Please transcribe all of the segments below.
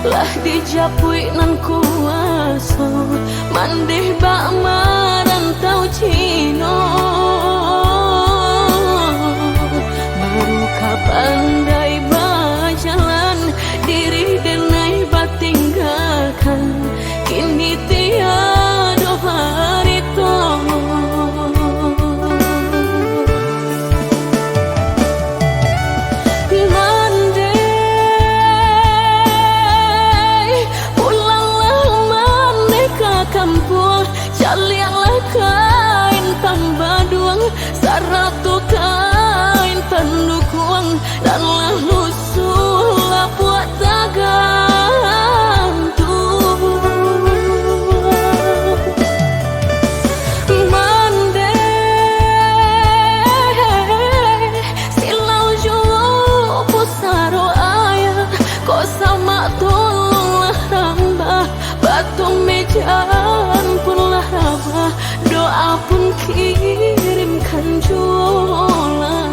lah dijapui nan kuasa mandeh bak marantau Cino baru kapandai bajalan diri denai batinggalkan kini tiada hari Jalialah kain pambaduang saratu kain pendukuang dan lalu sulah buat tagantung mandeh silau jauh pusaro ayah kau sama tolonglah rambah batu mejan punlah rabah doa pun kirimkan jualan.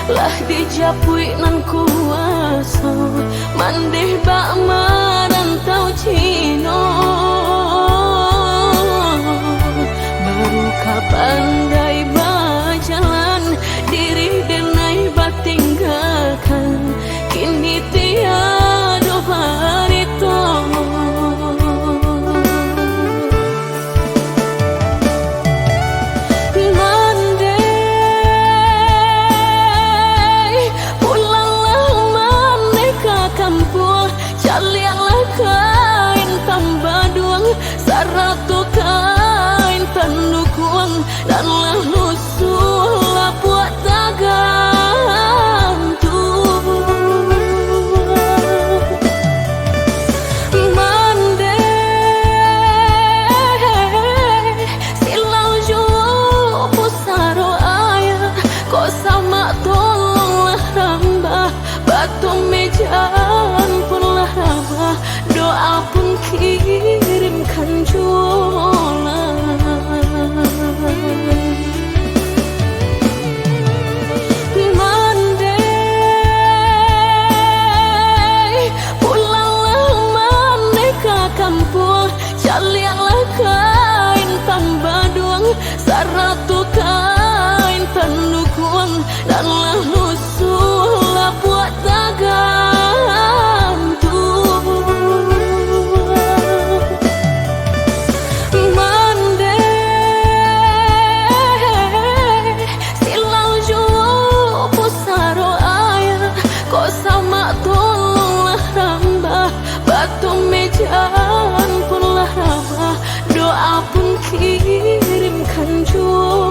Lah dijapui nan kuasa mandeh bak marantau Cino baru kapandai bajalan diri denai batinggalkan kini tiada hari jalialah kain pambaduang saratu kain pendukuang dan lalu sulah buat tagantung mandeh silau jauh pusaro ayah kau sama tolonglah rambah batu mejan punlah rabah doa pun kirimkan jualan. Mandeh pulanglah mandeh ke kampung jalialah kain pambaduang saratu kain pendukuang dan lalu sulah buat tagantung mandeh silau jauh pusaro ayah kau sama tolonglah rambah batu mejan punlah rabah doa pun kirimkan jualan.